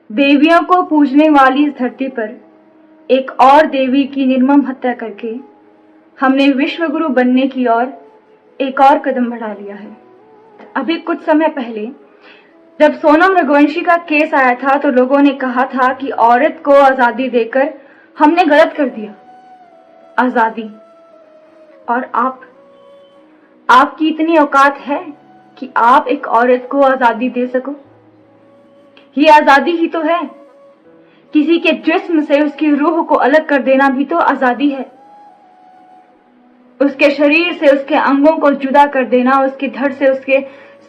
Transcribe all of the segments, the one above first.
देवियों को पूजने वाली इस धरती पर एक और देवी की निर्मम हत्या करके हमने विश्व गुरु बनने की ओर एक और कदम बढ़ा लिया है। अभी कुछ समय पहले जब सोनम रघुवंशी का केस आया था तो लोगों ने कहा था कि औरत को आजादी देकर हमने गलत कर दिया। आजादी, और आपकी इतनी औकात है कि आप एक औरत को आजादी दे सको? ये आजादी ही तो है। किसी के जिस्म से उसकी रूह को अलग कर देना भी तो आजादी है। उसके शरीर से उसके अंगों को जुदा कर देना, उसके धड़ से उसके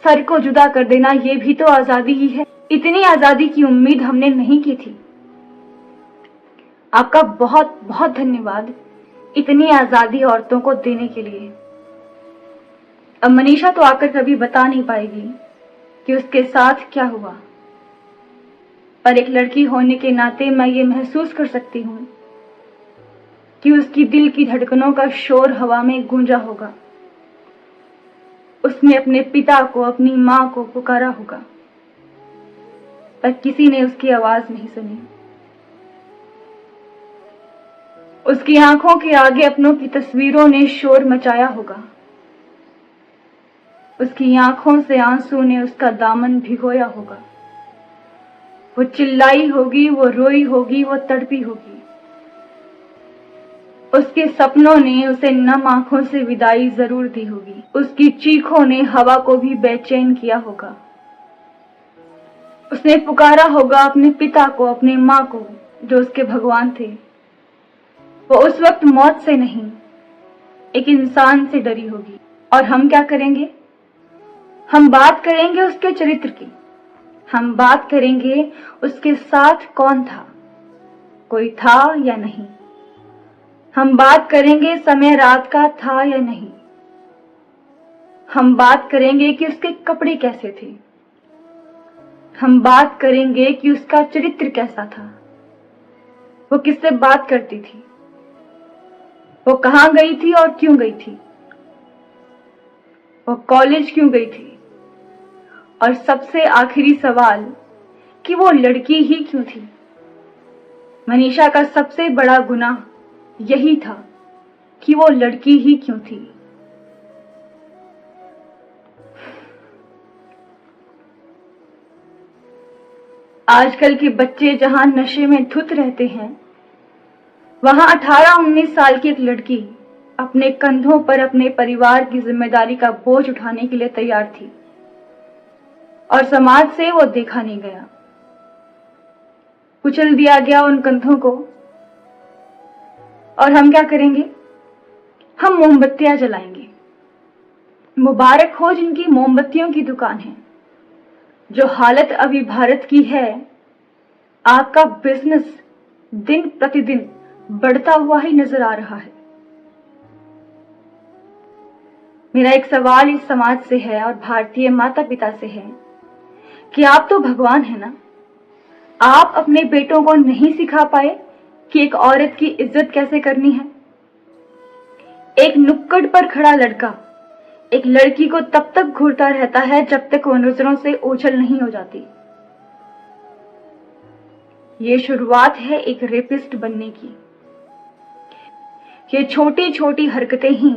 सर को जुदा कर देना, ये भी तो आजादी ही है। इतनी आजादी की उम्मीद हमने नहीं की थी। आपका बहुत बहुत धन्यवाद इतनी आजादी औरतों को देने के लिए। अब मनीषा तो आकर कभी बता नहीं पाएगी कि उसके साथ क्या हुआ, पर एक लड़की होने के नाते मैं ये महसूस कर सकती हूँ कि उसकी दिल की धड़कनों का शोर हवा में गूंजा होगा। उसने अपने पिता को, अपनी मां को पुकारा होगा, पर किसी ने उसकी आवाज नहीं सुनी। उसकी आंखों के आगे अपनों की तस्वीरों ने शोर मचाया होगा। उसकी आंखों से आंसू ने उसका दामन भिगोया होगा। वो चिल्लाई होगी, वो रोई होगी, वो तड़पी होगी। उसके सपनों ने उसे नम आंखों से विदाई जरूर दी होगी। उसकी चीखों ने हवा को भी बेचैन किया होगा। उसने पुकारा होगा अपने पिता को, अपनी मां को, जो उसके भगवान थे। वो उस वक्त मौत से नहीं, एक इंसान से डरी होगी। और हम क्या करेंगे? हम बात करेंगे उसके चरित्र की। हम बात करेंगे उसके साथ कौन था, कोई था या नहीं। हम बात करेंगे समय रात का था या नहीं। हम बात करेंगे कि उसके कपड़े कैसे थे। हम बात करेंगे कि उसका चरित्र कैसा था। वो किससे बात करती थी, वो कहाँ गई थी और क्यों गई थी, वो कॉलेज क्यों गई थी, और सबसे आखिरी सवाल कि वो लड़की ही क्यों थी। मनीषा का सबसे बड़ा गुनाह यही था कि वो लड़की ही क्यों थी। आजकल के बच्चे जहां नशे में धुत रहते हैं, वहां 18-19 साल की एक लड़की अपने कंधों पर अपने परिवार की जिम्मेदारी का बोझ उठाने के लिए तैयार थी, और समाज से वो देखा नहीं गया। कुचल दिया गया उन कंधों को। और हम क्या करेंगे? हम मोमबत्तियां जलाएंगे। मुबारक हो जिनकी मोमबत्तियों की दुकान है। जो हालत अभी भारत की है, आपका बिजनेस दिन प्रतिदिन बढ़ता हुआ ही नजर आ रहा है। मेरा एक सवाल इस समाज से है और भारतीय माता पिता से है कि आप तो भगवान है ना, आप अपने बेटों को नहीं सिखा पाए कि एक औरत की इज्जत कैसे करनी है। एक नुक्कड़ पर खड़ा लड़का एक लड़की को तब तक घूरता रहता है जब तक वो नजरों से ओझल नहीं हो जाती। ये शुरुआत है एक रेपिस्ट बनने की। ये छोटी छोटी हरकतें ही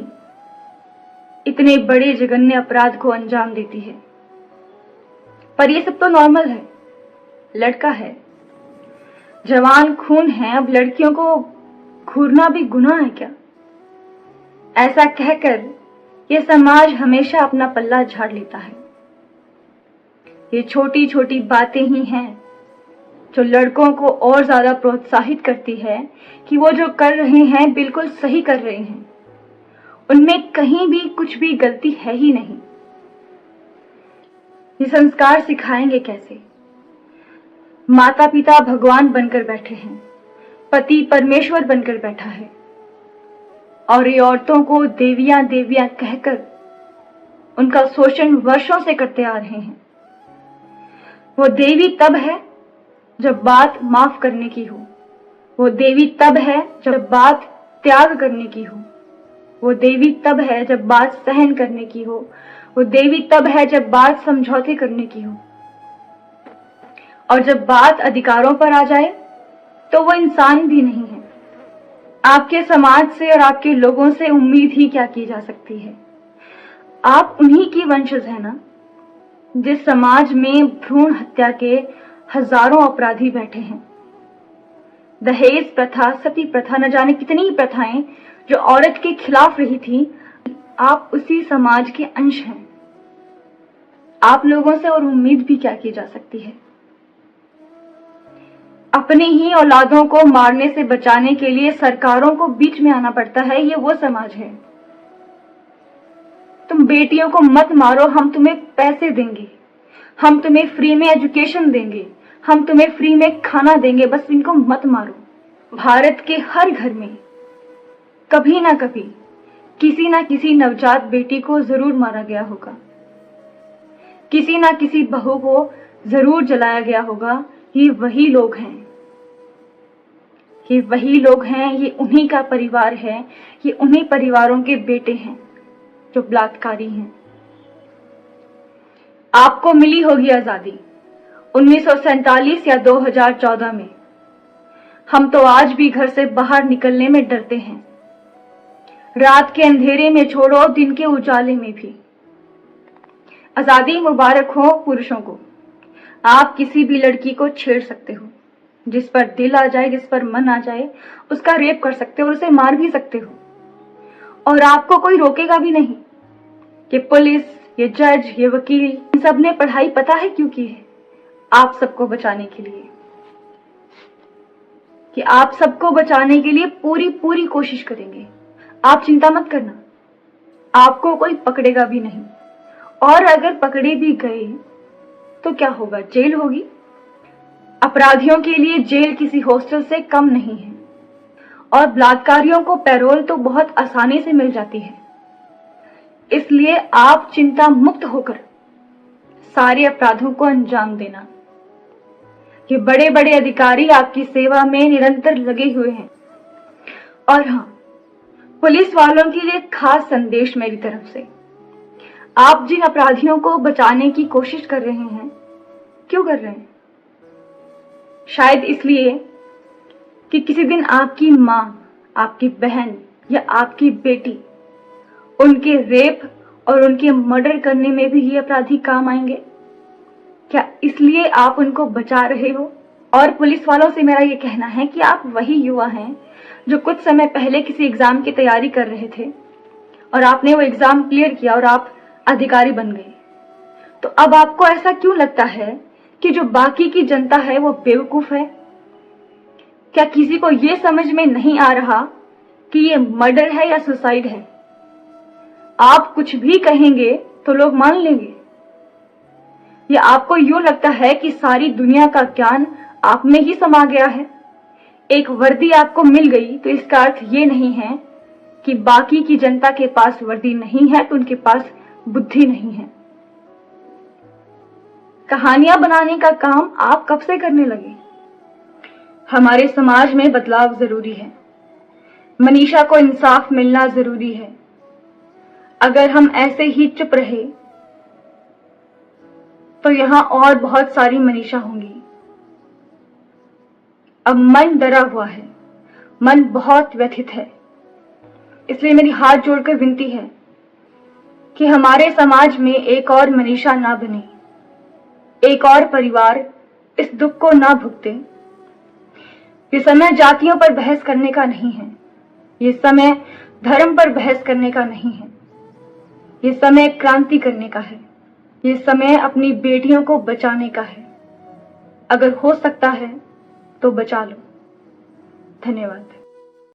इतने बड़े जघन्य अपराध को अंजाम देती है। पर ये सब तो नॉर्मल है। लड़का है, जवान खून है, अब लड़कियों को घूरना भी गुनाह है क्या? ऐसा कहकर यह समाज हमेशा अपना पल्ला झाड़ लेता है। ये छोटी छोटी बातें ही हैं जो लड़कों को और ज्यादा प्रोत्साहित करती है कि वो जो कर रहे हैं बिल्कुल सही कर रहे हैं, उनमें कहीं भी कुछ भी गलती है ही नहीं। ये संस्कार सिखाएंगे कैसे? माता पिता भगवान बनकर बैठे हैं, पति परमेश्वर बनकर बैठा है, और ये औरतों को देवियां देवियां कहकर उनका शोषण वर्षों से करते आ रहे हैं। वो देवी तब है जब बात माफ करने की हो। वो देवी तब है जब बात त्याग करने की हो। वो देवी तब है जब बात सहन करने की हो। वो देवी तब है जब बात समझौते करने की हो। और जब बात अधिकारों पर आ जाए तो वो इंसान भी नहीं है। आपके समाज से और आपके लोगों से उम्मीद ही क्या की जा सकती है। आप उन्हीं की वंशज है ना, जिस समाज में भ्रूण हत्या के हजारों अपराधी बैठे हैं। दहेज प्रथा, सती प्रथा, न जाने कितनी प्रथाएं जो औरत के खिलाफ रही थी, आप उसी समाज के अंश हैं। आप लोगों से और उम्मीद भी क्या की जा सकती है। अपने ही औलादों को मारने से बचाने के लिए सरकारों को बीच में आना पड़ता है। ये वो समाज है। तुम बेटियों को मत मारो, हम तुम्हें पैसे देंगे, हम तुम्हें फ्री में एजुकेशन देंगे, हम तुम्हें फ्री में खाना देंगे, बस इनको मत मारो। भारत के हर घर में कभी ना कभी किसी ना किसी नवजात बेटी को जरूर मारा गया होगा, किसी ना किसी बहू को जरूर जलाया गया होगा। ये वही लोग हैं, ये वही लोग हैं, ये उन्हीं का परिवार है, ये उन्हीं परिवारों के बेटे हैं जो बलात्कारी हैं। आपको मिली होगी आजादी 1947 या 2014 में। हम तो आज भी घर से बाहर निकलने में डरते हैं, रात के अंधेरे में छोड़ो, दिन के उजाले में भी। आजादी मुबारक हो पुरुषों को। आप किसी भी लड़की को छेड़ सकते हो, जिस पर दिल आ जाए, जिस पर मन आ जाए, उसका रेप कर सकते हो और उसे मार भी सकते हो, और आपको कोई रोकेगा भी नहीं। ये पुलिस, ये जज, ये वकील, इन सब ने पढ़ाई पता है क्यों की है? आप सबको बचाने के लिए, कि आप सबको बचाने के लिए पूरी पूरी कोशिश करेंगे। आप चिंता मत करना, आपको कोई पकड़ेगा भी नहीं, और अगर पकड़े भी गए तो क्या होगा? जेल होगी। अपराधियों के लिए जेल किसी हॉस्टल से कम नहीं है, और बलात्कारियों को पैरोल तो बहुत आसानी से मिल जाती है। इसलिए आप चिंता मुक्त होकर सारे अपराधों को अंजाम देना। ये बड़े बड़े अधिकारी आपकी सेवा में निरंतर लगे हुए हैं। और हाँ, पुलिस वालों के लिए खास संदेश मेरी तरफ से। आप जिन अपराधियों को बचाने की कोशिश कर रहे हैं, क्यों कर रहे हैं? शायद इसलिए कि किसी दिन आपकी माँ, आपकी बहन या आपकी बेटी, उनके रेप और उनके मर्डर करने में भी ये अपराधी काम आएंगे। क्या इसलिए आप उनको बचा रहे हो? और पुलिस वालों से मेरा ये कहना है कि आप वही युवा हैं जो कुछ समय पहले किसी एग्जाम की तैयारी कर रहे थे और आपने वो एग्जाम क्लियर किया और आप अधिकारी बन गए। तो अब आपको ऐसा क्यों लगता है कि जो बाकी की जनता है वो बेवकूफ है? क्या किसी को ये समझ में नहीं आ रहा कि ये मर्डर है या सुसाइड है? आप कुछ भी कहेंगे तो लोग मान लेंगे। या आपको यूं लगता है कि सारी दुनिया का ज्ञान आप में ही समा गया है? एक वर्दी आपको मिल गई तो इसका अर्थ ये नहीं है कि बाकी की जनता के पास वर्दी नहीं है तो उनके पास बुद्धि नहीं है। कहानियां बनाने का काम आप कब से करने लगे? हमारे समाज में बदलाव जरूरी है। मनीषा को इंसाफ मिलना जरूरी है। अगर हम ऐसे ही चुप रहे तो यहां और बहुत सारी मनीषा होंगी। अब मन डरा हुआ है, मन बहुत व्यथित है। इसलिए मेरी हाथ जोड़कर विनती है कि हमारे समाज में एक और मनीषा ना बने, एक और परिवार इस दुख को ना भुगते। ये समय जातियों पर बहस करने का नहीं है, ये समय धर्म पर बहस करने का नहीं है, ये समय क्रांति करने का है, ये समय अपनी बेटियों को बचाने का है। अगर हो सकता है तो बचा लो। धन्यवाद।